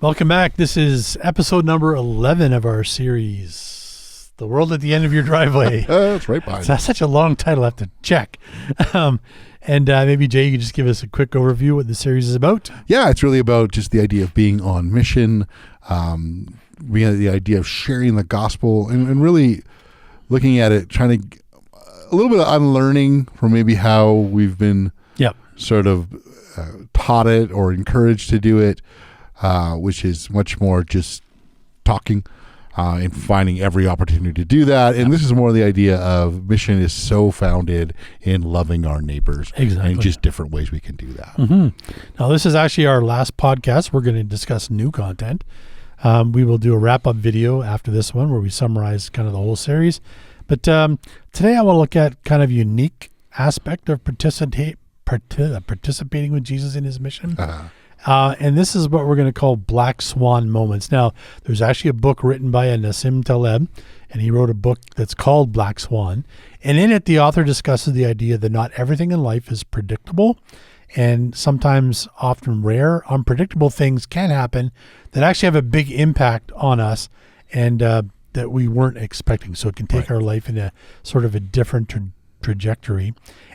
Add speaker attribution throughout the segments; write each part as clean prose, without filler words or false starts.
Speaker 1: Welcome back. This is episode number 11 of our series, The World at the End of Your Driveway.
Speaker 2: That's right behind.
Speaker 1: That's such a long title, I have to check. Maybe, Jay, you could just give us a quick overview of what the series is about.
Speaker 2: Yeah, it's really about just the idea of being on mission, the idea of sharing the gospel, and really looking at it, trying to a little bit of unlearning from maybe how we've been sort of taught it or encouraged to do it, which is much more just talking and finding every opportunity to do that. And this is more the idea of mission is so founded in loving our neighbors.
Speaker 1: Exactly.
Speaker 2: And just different ways we can do that.
Speaker 1: Mm-hmm. Now, this is actually our last podcast. We're going to discuss new content. We will do a wrap-up video after this one where we summarize kind of the whole series. But today I want to look at kind of unique aspect of participating with Jesus in his mission. And this is what we're going to call Black Swan moments. Now, there's actually a book written by Nassim Taleb, and he wrote a book that's called Black Swan. And in it, the author discusses the idea that not everything in life is predictable, and sometimes, often rare, unpredictable things can happen that actually have a big impact on us and that we weren't expecting. So it can take our life in a sort of a different trajectory.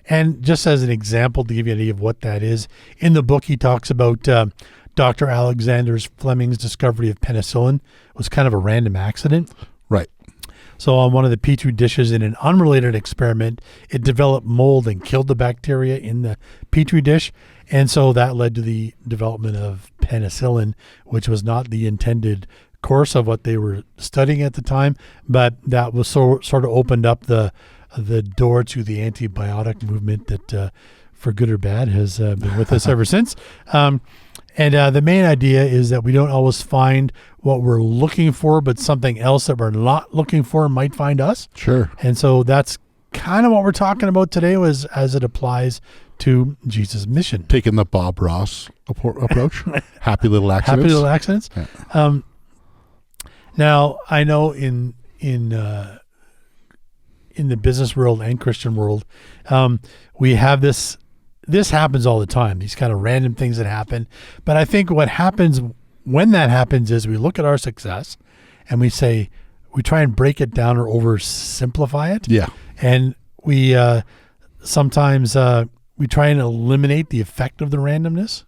Speaker 1: And just as an example, to give you an idea of what that is, in the book he talks about Dr. Alexander Fleming's discovery of penicillin was kind of a random accident.
Speaker 2: Right.
Speaker 1: So on one of the Petri dishes in an unrelated experiment, it developed mold and killed the bacteria in the Petri dish. And so that led to the development of penicillin, which was not the intended course of what they were studying at the time, but that was sort of opened up the door to the antibiotic movement that, for good or bad, has been with us ever since. The main idea is that we don't always find what we're looking for, but something else that we're not looking for might find us.
Speaker 2: Sure.
Speaker 1: And so that's kind of what we're talking about today as it applies to Jesus' mission.
Speaker 2: Taking the Bob Ross approach. Happy little accidents.
Speaker 1: Happy little accidents.
Speaker 2: Yeah.
Speaker 1: Now, I know in the business world and Christian world, we have this happens all the time, these kind of random things that happen. But I think what happens when that happens is we look at our success and we try and break it down or oversimplify it.
Speaker 2: Yeah.
Speaker 1: And we sometimes we try and eliminate the effect of the randomness.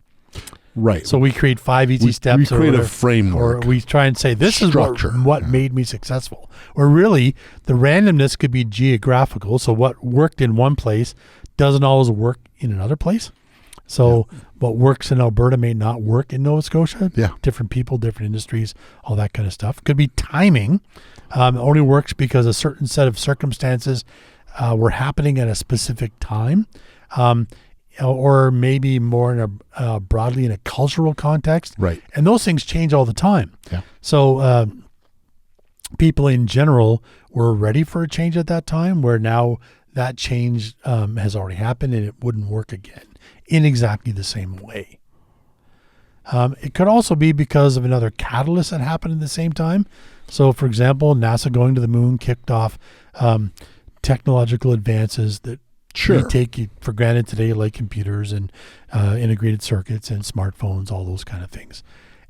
Speaker 2: Right.
Speaker 1: So we create 5 easy steps.
Speaker 2: We create a framework.
Speaker 1: Or we try and say, this
Speaker 2: structure.
Speaker 1: is what made me successful. Or really, the randomness could be geographical. So what worked in one place doesn't always work in another place. So what works in Alberta may not work in Nova Scotia. Yeah. Different people, different industries, all that kind of stuff. Could be timing. It only works because a certain set of circumstances were happening at a specific time. Or maybe more in broadly in a cultural context.
Speaker 2: Right.
Speaker 1: And those things change all the time.
Speaker 2: Yeah.
Speaker 1: So people in general were ready for a change at that time, where now that change has already happened and it wouldn't work again in exactly the same way. It could also be because of another catalyst that happened at the same time. So, for example, NASA going to the moon kicked off technological advances that we take for granted today, like computers and integrated circuits and smartphones, all those kind of things.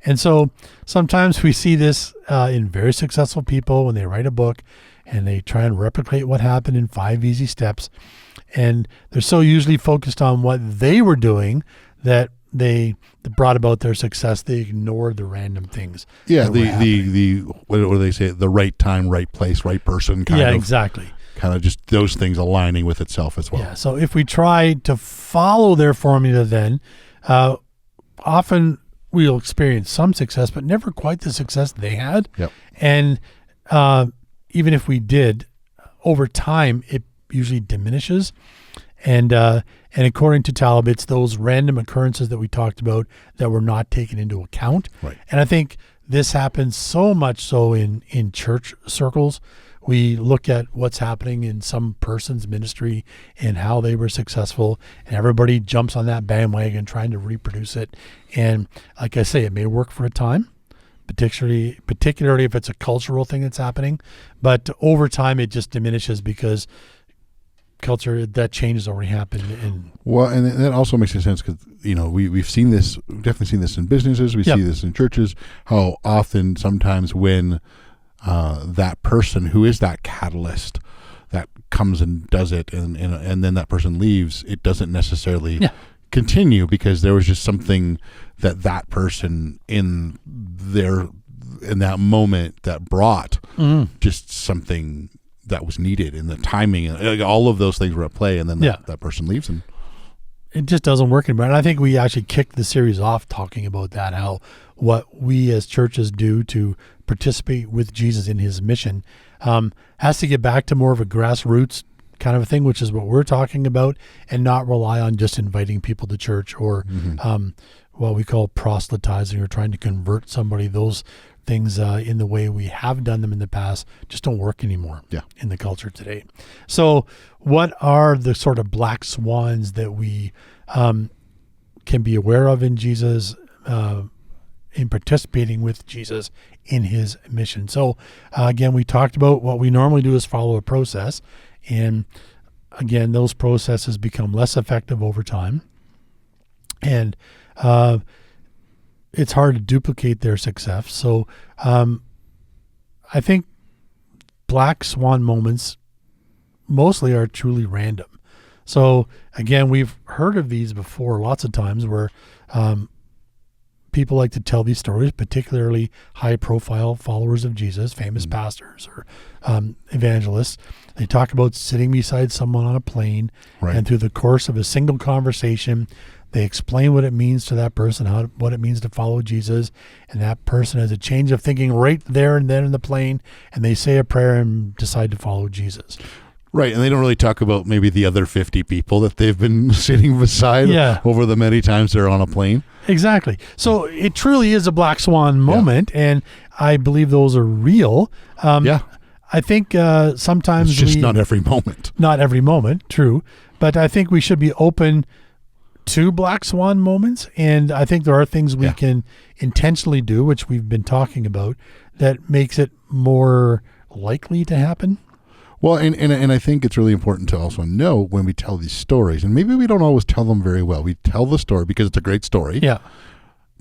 Speaker 1: And so sometimes we see this in very successful people when they write a book and they try and replicate what happened in 5 easy steps. And they're so usually focused on what they were doing that brought about their success. They ignored the random things.
Speaker 2: Yeah, what do they say? The right time, right place, right person.
Speaker 1: Exactly.
Speaker 2: Kind of just those things aligning with itself as well.
Speaker 1: Yeah. So if we try to follow their formula, then often we'll experience some success, but never quite the success they had.
Speaker 2: Yep.
Speaker 1: And even if we did, over time, it usually diminishes. And according to Taleb, it's those random occurrences that we talked about that were not taken into account.
Speaker 2: Right.
Speaker 1: And I think this happens so much so in church circles. We look at what's happening in some person's ministry and how they were successful, and everybody jumps on that bandwagon trying to reproduce it. And like I say, it may work for a time, particularly if it's a cultural thing that's happening, but over time it just diminishes because culture, that change has already happened. And
Speaker 2: well, and that also makes sense because we've seen this, we've definitely seen this in businesses. We see this in churches. How often, sometimes, when that person who is that catalyst that comes and does it, and then that person leaves, it doesn't necessarily continue because there was just something that person in that moment that brought just something that was needed, and the timing and all of those things were at play, and then that person leaves and
Speaker 1: it just doesn't work anymore. And I think we actually kicked the series off talking about that, how what we as churches do to participate with Jesus in his mission has to get back to more of a grassroots kind of a thing, which is what we're talking about, and not rely on just inviting people to church or what we call proselytizing or trying to convert somebody. Those things in the way we have done them in the past just don't work anymore in the culture today. So what are the sort of black swans that we can be aware of in Jesus, in participating with Jesus in his mission? So again, we talked about what we normally do is follow a process. And again, those processes become less effective over time. And it's hard to duplicate their success. So I think black swan moments mostly are truly random. So again, we've heard of these before lots of times where people like to tell these stories, particularly high-profile followers of Jesus, famous pastors or evangelists. They talk about sitting beside someone on a plane, and through the course of a single conversation, they explain what it means to that person, what it means to follow Jesus, and that person has a change of thinking right there and then in the plane, and they say a prayer and decide to follow Jesus.
Speaker 2: Right, and they don't really talk about maybe the other 50 people that they've been sitting beside over the many times they're on a plane.
Speaker 1: Exactly. So it truly is a black swan moment, and I believe those are real. I think sometimes
Speaker 2: it's just not every moment.
Speaker 1: Not every moment, true. But I think we should be open to black swan moments, and I think there are things we can intentionally do, which we've been talking about, that makes it more likely to happen.
Speaker 2: Well, and I think it's really important to also know when we tell these stories, and maybe we don't always tell them very well. We tell the story because it's a great story.
Speaker 1: Yeah.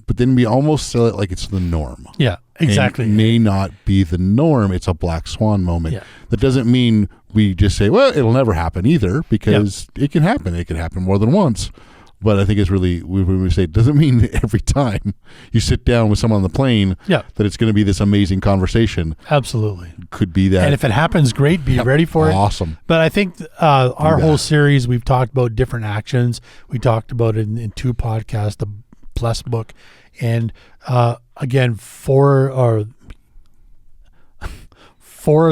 Speaker 2: But then we almost sell it like it's the norm.
Speaker 1: Yeah, exactly.
Speaker 2: And it may not be the norm. It's a black swan moment. Yeah. That doesn't mean we just say, well, it'll never happen either, because it can happen. It can happen more than once. But I think it's really, when we say, it doesn't mean every time you sit down with someone on the plane that it's going to be this amazing conversation.
Speaker 1: Absolutely.
Speaker 2: Could be that.
Speaker 1: And if it happens, great. Be ready for it.
Speaker 2: Awesome.
Speaker 1: But I think our whole series, we've talked about different actions. We talked about it in 2 podcasts, the Blessed Book. And again, 4 of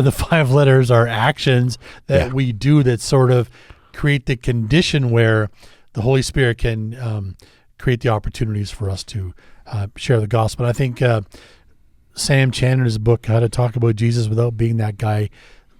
Speaker 1: the 5 letters are actions that we do that sort of create the condition where the Holy Spirit can create the opportunities for us to share the gospel. And I think Sam Chan in his book, How to Talk About Jesus Without Being That Guy,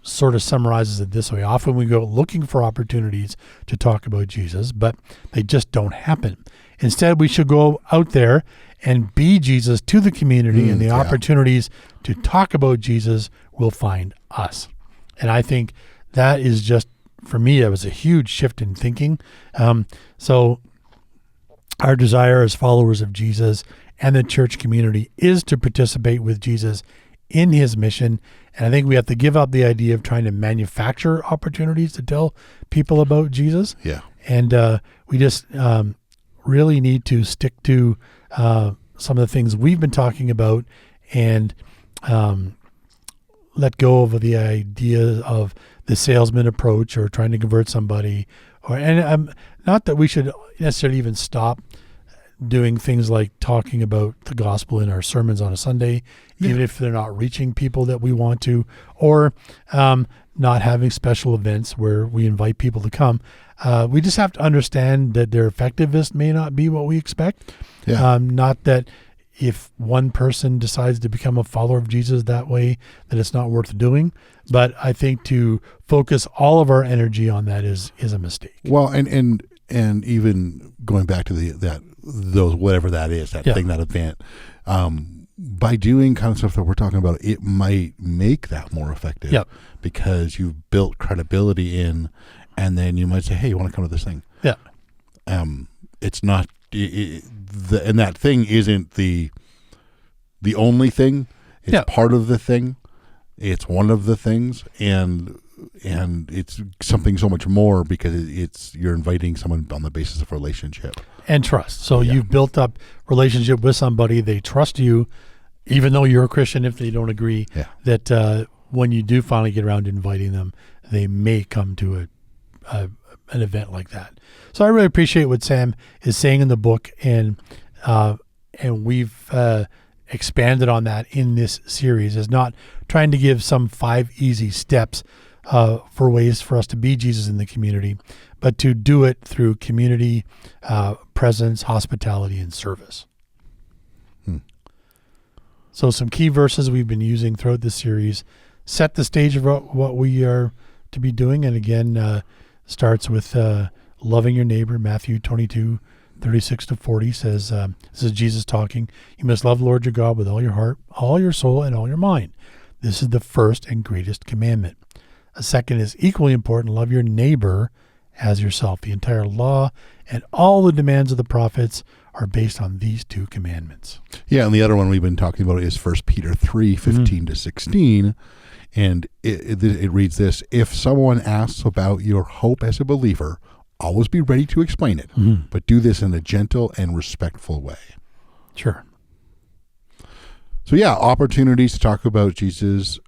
Speaker 1: sort of summarizes it this way. Often we go looking for opportunities to talk about Jesus, but they just don't happen. Instead, we should go out there and be Jesus to the community, and the opportunities to talk about Jesus will find us. And I think that is just, for me, it was a huge shift in thinking. So our desire as followers of Jesus and the church community is to participate with Jesus in his mission. And I think we have to give up the idea of trying to manufacture opportunities to tell people about Jesus.
Speaker 2: Yeah.
Speaker 1: And we just really need to stick to some of the things we've been talking about, and let go of the idea of the salesman approach or trying to convert somebody. And not that we should necessarily even stop doing things like talking about the gospel in our sermons on a Sunday, even if they're not reaching people that we want to, or not having special events where we invite people to come. We just have to understand that their effectiveness may not be what we expect. Not that if one person decides to become a follower of Jesus that way, that it's not worth doing. But I think to focus all of our energy on that is a mistake.
Speaker 2: Well, and even going back to those whatever that is, that thing, that event, by doing kind of stuff that we're talking about, it might make that more effective because you've built credibility in, And then you might say, hey, you want to come to this thing?
Speaker 1: Yeah.
Speaker 2: It's not, and that thing isn't the only thing. It's part of the thing. It's one of the things, and it's something so much more because you're inviting someone on the basis of relationship
Speaker 1: and trust. So you've built up relationship with somebody. They trust you, even though you're a Christian. If they don't agree, that when you do finally get around to inviting them, they may come to an event like that. So I really appreciate what Sam is saying in the book, and we've expanded on that in this series, is not trying to give some 5 easy steps for ways for us to be Jesus in the community, but to do it through community, presence, hospitality, and service. So some key verses we've been using throughout this series set the stage of what we are to be doing. And again, starts with loving your neighbor. Matthew 22:36-40 says, this is Jesus talking, you must love the Lord your God with all your heart, all your soul, and all your mind. This is the first and greatest commandment. A second is equally important, love your neighbor as yourself. The entire law and all the demands of the prophets are based on these 2 commandments.
Speaker 2: Yeah, and the other one we've been talking about is 1 Peter 3:15-16. And it reads this: if someone asks about your hope as a believer, always be ready to explain it, but do this in a gentle and respectful way.
Speaker 1: Sure.
Speaker 2: So opportunities to talk about Jesus.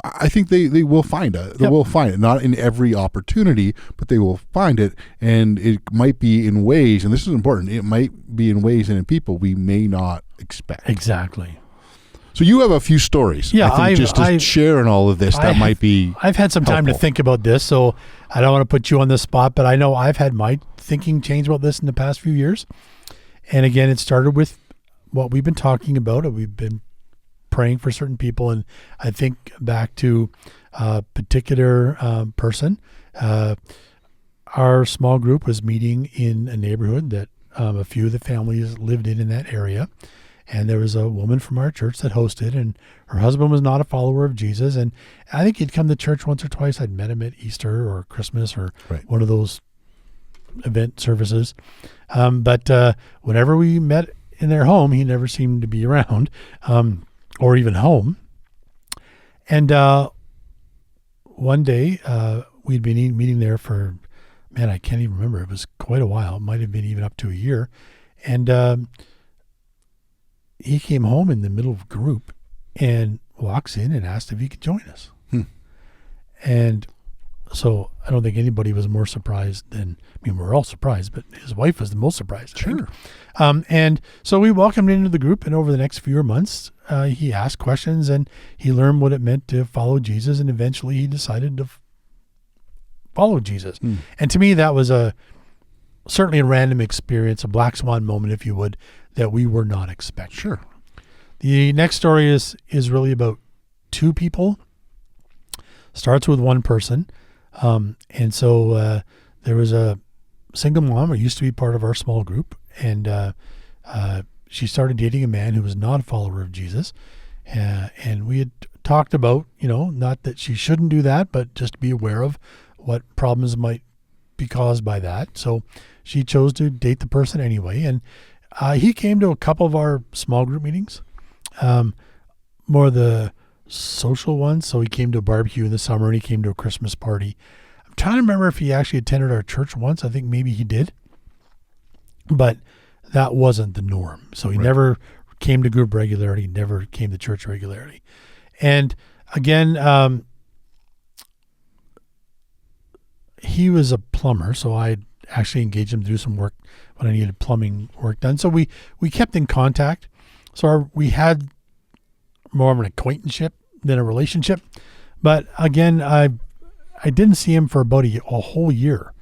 Speaker 2: I think they will find it. They will find it. Not in every opportunity, but they will find it. And it might be in ways, and this is important, it might be in ways and in people we may not expect.
Speaker 1: Exactly.
Speaker 2: So you have a few stories.
Speaker 1: Yeah,
Speaker 2: I think just to share in all of this, might be
Speaker 1: I've had some time to think about this, so I don't want to put you on the spot, but I know I've had my thinking change about this in the past few years. And again, it started with what we've been talking about. We've been praying for certain people, and I think back to a particular person. Our small group was meeting in a neighborhood that a few of the families lived in that area. And there was a woman from our church that hosted, and her husband was not a follower of Jesus. And I think he'd come to church once or twice. I'd met him at Easter or Christmas or one of those event services. But whenever we met in their home, he never seemed to be around or even home. And one day we'd been meeting there for, I can't even remember. It was quite a while. It might have been even up to a year. And he came home in the middle of a group and walks in and asked if he could join us. And so I don't think anybody was more surprised than, we're all surprised, but his wife was the most surprised.
Speaker 2: Sure.
Speaker 1: And so we welcomed him into the group, and over the next few months, he asked questions and he learned what it meant to follow Jesus, and eventually he decided to follow Jesus. And to me, that was certainly a random experience, a black swan moment, if you would, that we were not expecting.
Speaker 2: Sure.
Speaker 1: The next story is really about 2 people. Starts with one person. And so there was a single mom who used to be part of our small group, and she started dating a man who was not a follower of Jesus. And we had talked about, not that she shouldn't do that, but just to be aware of what problems might be caused by that. So she chose to date the person anyway. And he came to a couple of our small group meetings, more the social ones. So he came to a barbecue in the summer, and he came to a Christmas party. I'm trying to remember if he actually attended our church once. I think maybe he did, but that wasn't the norm. So he never came to group regularity, never came to church regularity. And again, he was a plumber, so I actually engaged him to do some work when I needed plumbing work done. So we kept in contact. So we had more of an acquaintanceship than a relationship. But again, I didn't see him for about a whole year.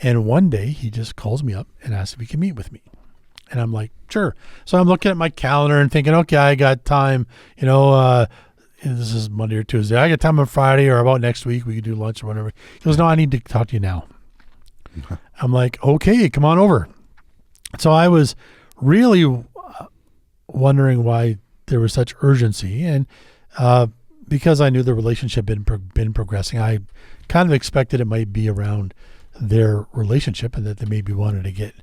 Speaker 1: And one day he just calls me up and asks if he can meet with me. And I'm like, sure. So I'm looking at my calendar and thinking, okay, I got time, this is Monday or Tuesday. I got time on Friday or about next week. We could do lunch or whatever. He goes, no, I need to talk to you now. I'm like, okay, come on over. So I was really wondering why there was such urgency. And because I knew the relationship had been progressing, I kind of expected it might be around their relationship and that they maybe wanted to get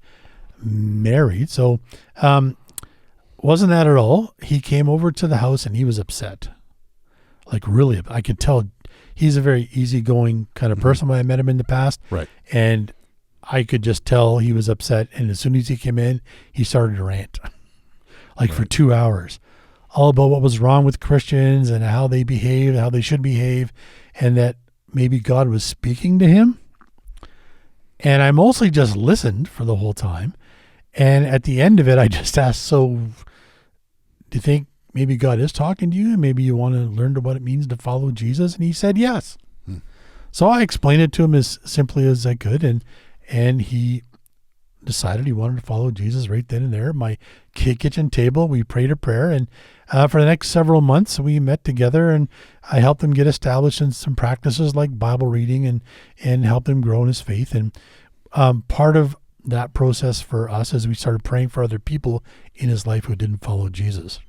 Speaker 1: married. So wasn't that at all. He came over to the house and he was upset. Like really, I could tell he's a very easygoing kind of person when I met him in the past.
Speaker 2: Right.
Speaker 1: And I could just tell he was upset. And as soon as he came in, he started to rant like for 2 hours, all about what was wrong with Christians and how they behave, how they should behave, and that maybe God was speaking to him. And I mostly just listened for the whole time. And at the end of it, I just asked, so do you think maybe God is talking to you and maybe you want to learn what it means to follow Jesus? And he said, yes. So I explained it to him as simply as I could. And he decided he wanted to follow Jesus right then and there at my kitchen table. We prayed a prayer. And for the next several months, we met together and I helped him get established in some practices like Bible reading and helped him grow in his faith. And part of that process for us is we started praying for other people in his life who didn't follow Jesus.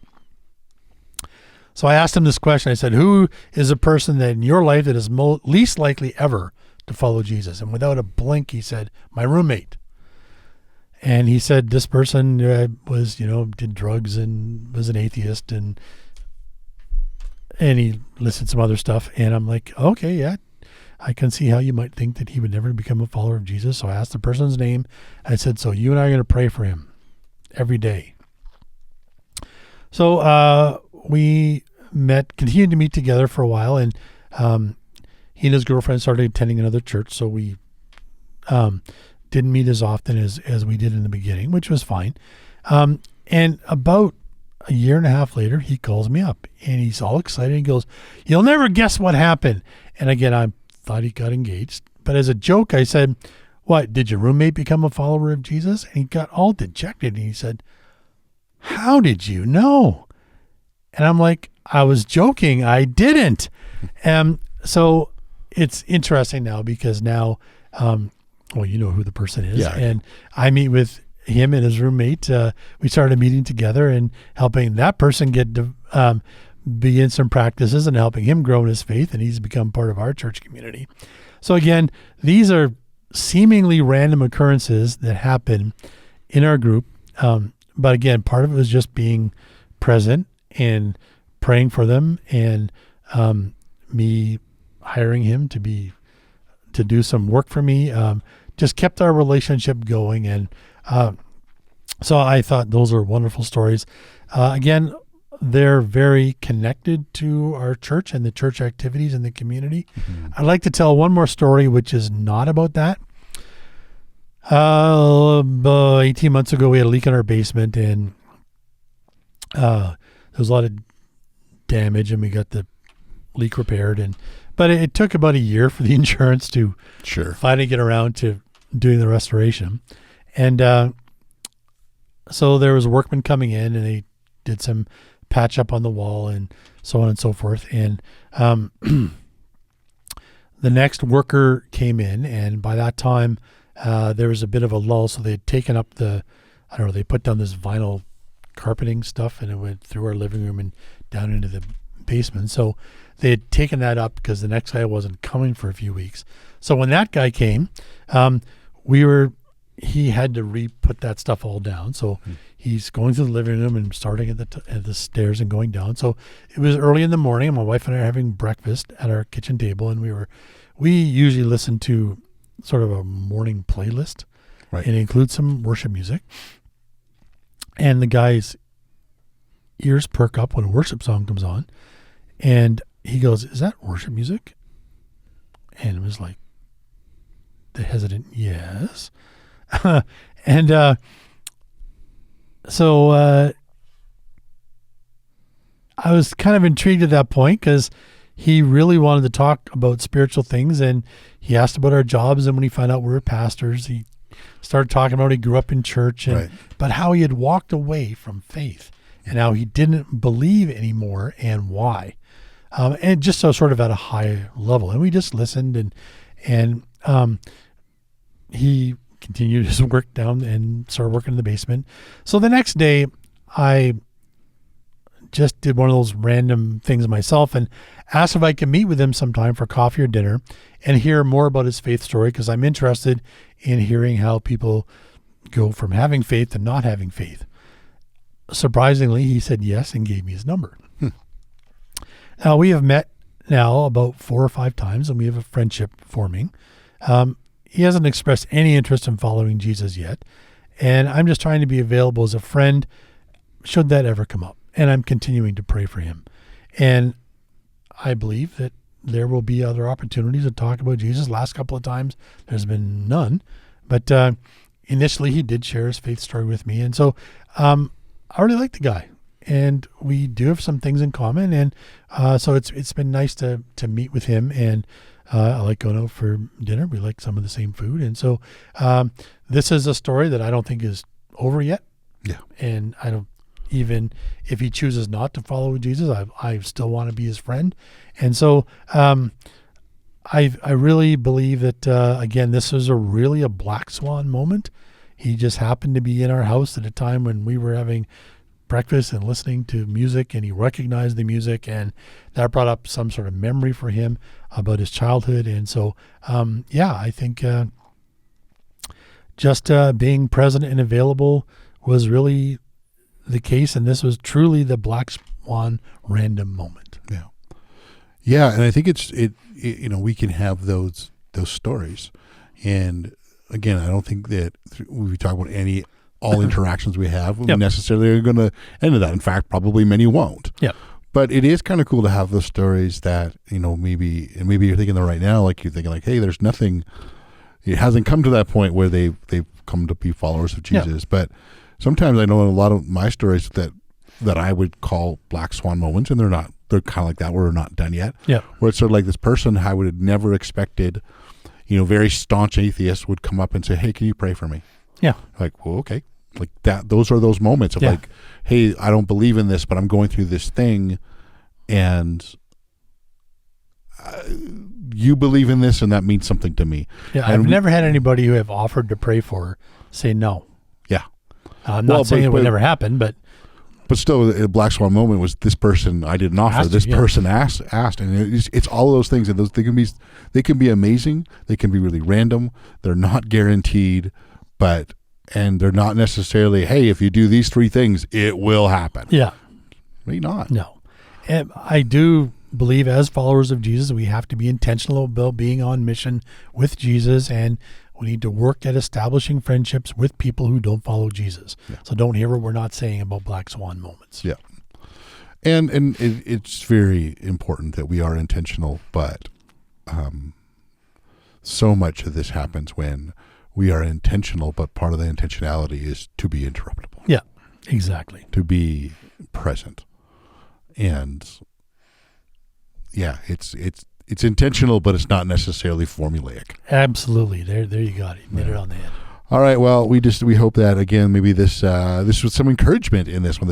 Speaker 1: So I asked him this question. I said, who is a person that in your life that is least likely ever to follow Jesus? And without a blink, he said, my roommate. And he said, this person was, did drugs and was an atheist and he listed some other stuff. And I'm like, okay, yeah, I can see how you might think that he would never become a follower of Jesus. So I asked the person's name. I said, so you and I are going to pray for him every day. So we continued to meet together for a while. And he and his girlfriend started attending another church. So we didn't meet as often as we did in the beginning, which was fine. And about a year and a half later, he calls me up and he's all excited. He goes, you'll never guess what happened. And again, I thought he got engaged. But as a joke, I said, what, did your roommate become a follower of Jesus? And he got all dejected. And he said, how did you know? And I'm like, I was joking. I didn't. So it's interesting now because now, well, you know who the person is.
Speaker 2: Yeah.
Speaker 1: And I meet with him and his roommate. We started meeting together and helping that person get to be in some practices and helping him grow in his faith. And he's become part of our church community. So again, these are seemingly random occurrences that happen in our group. But again, part of it was just being present and praying for them and me hiring him to do some work for me. Just kept our relationship going. And so I thought those are wonderful stories. Again, they're very connected to our church and the church activities in the community. Mm-hmm. I'd like to tell one more story, which is not about that. 18 months ago, we had a leak in our basement and there was a lot of damage and we got the leak repaired. But it took about a year for the insurance to finally get around to doing the restoration. And so there was workmen coming in and they did some patch up on the wall and so on and so forth. And the next worker came in, and by that time there was a bit of a lull. So they had taken up they put down this vinyl carpeting stuff and it went through our living room and down into the basement. So they had taken that up because the next guy wasn't coming for a few weeks. So when that guy came, he had to re-put that stuff all down. So he's going through the living room and starting at the stairs and going down. So it was early in the morning and my wife and I are having breakfast at our kitchen table. And we usually listen to sort of a morning playlist. Right. And it includes some worship music. And the guy's ears perk up when a worship song comes on. And he goes, is that worship music? And it was like the hesitant, yes. And so I was kind of intrigued at that point because he really wanted to talk about spiritual things and he asked about our jobs. And when he found out we were pastors, he started talking about he grew up in church, but how he had walked away from faith and how he didn't believe anymore and why. And just so sort of at a high level. And we just listened and he continued his work down and started working in the basement. So the next day I just did one of those random things myself and asked if I could meet with him sometime for coffee or dinner and hear more about his faith story, because I'm interested in hearing how people go from having faith to not having faith. Surprisingly, he said yes and gave me his number. Now, we have met now about 4 or 5 times, and we have a friendship forming. He hasn't expressed any interest in following Jesus yet, and I'm just trying to be available as a friend should that ever come up. And I'm continuing to pray for him. And I believe that there will be other opportunities to talk about Jesus. Last couple of times, there's been none. But initially, he did share his faith story with me. And so I really like the guy. And we do have some things in common. And so it's been nice to meet with him. And I like going out for dinner. We like some of the same food. And so this is a story that I don't think is over yet.
Speaker 2: Yeah.
Speaker 1: And I don't, even if he chooses not to follow Jesus, I still want to be his friend. And so I really believe that, again, this was really a black swan moment. He just happened to be in our house at a time when we were having breakfast and listening to music, and he recognized the music, and that brought up some sort of memory for him about his childhood. And so, I think just being present and available was really the case, and this was truly the black swan random moment.
Speaker 2: Yeah, and I think it we can have those stories, and again, I don't think that when we talk about all interactions we have, we necessarily are going to end with that. In fact, probably many won't.
Speaker 1: Yeah.
Speaker 2: But it is kind of cool to have those stories that, maybe you're thinking that right now, like you're thinking like, hey, there's nothing, it hasn't come to that point where they've come to be followers of Jesus. But sometimes I know a lot of my stories that I would call black swan moments, and they're not. They're kind of like that. We're not done yet.
Speaker 1: Yeah.
Speaker 2: Where it's sort of like this person I would have never expected, very staunch atheist would come up and say, hey, can you pray for me?
Speaker 1: Yeah.
Speaker 2: Like, well, okay. Like that. Those are those moments of like, hey, I don't believe in this, but I'm going through this thing, and you believe in this, and that means something to me.
Speaker 1: Yeah. I've never had anybody who have offered to pray for say no.
Speaker 2: Yeah.
Speaker 1: I'm not saying it would never happen, but
Speaker 2: still, a black swan moment was this person I didn't offer. This person asked, and it's all of those things, and they can be amazing. They can be really random. They're not guaranteed, and they're not necessarily, hey, if you do these 3 things, it will happen.
Speaker 1: Yeah,
Speaker 2: maybe not.
Speaker 1: No, and I do believe as followers of Jesus, we have to be intentional about being on mission with Jesus, and we need to work at establishing friendships with people who don't follow Jesus. Yeah. So don't hear what we're not saying about black swan moments.
Speaker 2: Yeah. And it's very important that we are intentional, but so much of this happens when we are intentional, but part of the intentionality is to be interruptible.
Speaker 1: Yeah, exactly.
Speaker 2: To be present. And it's intentional, but it's not necessarily formulaic.
Speaker 1: Absolutely. There you got it. You hit it on the head.
Speaker 2: All right. Well, we hope that, again, maybe this was some encouragement in this one.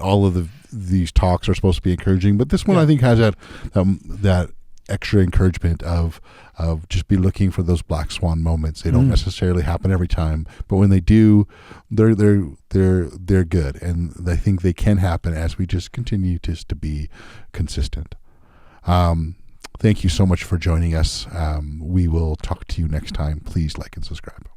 Speaker 2: All of these talks are supposed to be encouraging, but this one I think has that extra encouragement of just be looking for those black swan moments. They don't necessarily happen every time, but when they do, they're good, and I think they can happen as we just continue to be consistent. Thank you so much for joining us. We will talk to you next time. Please like and subscribe.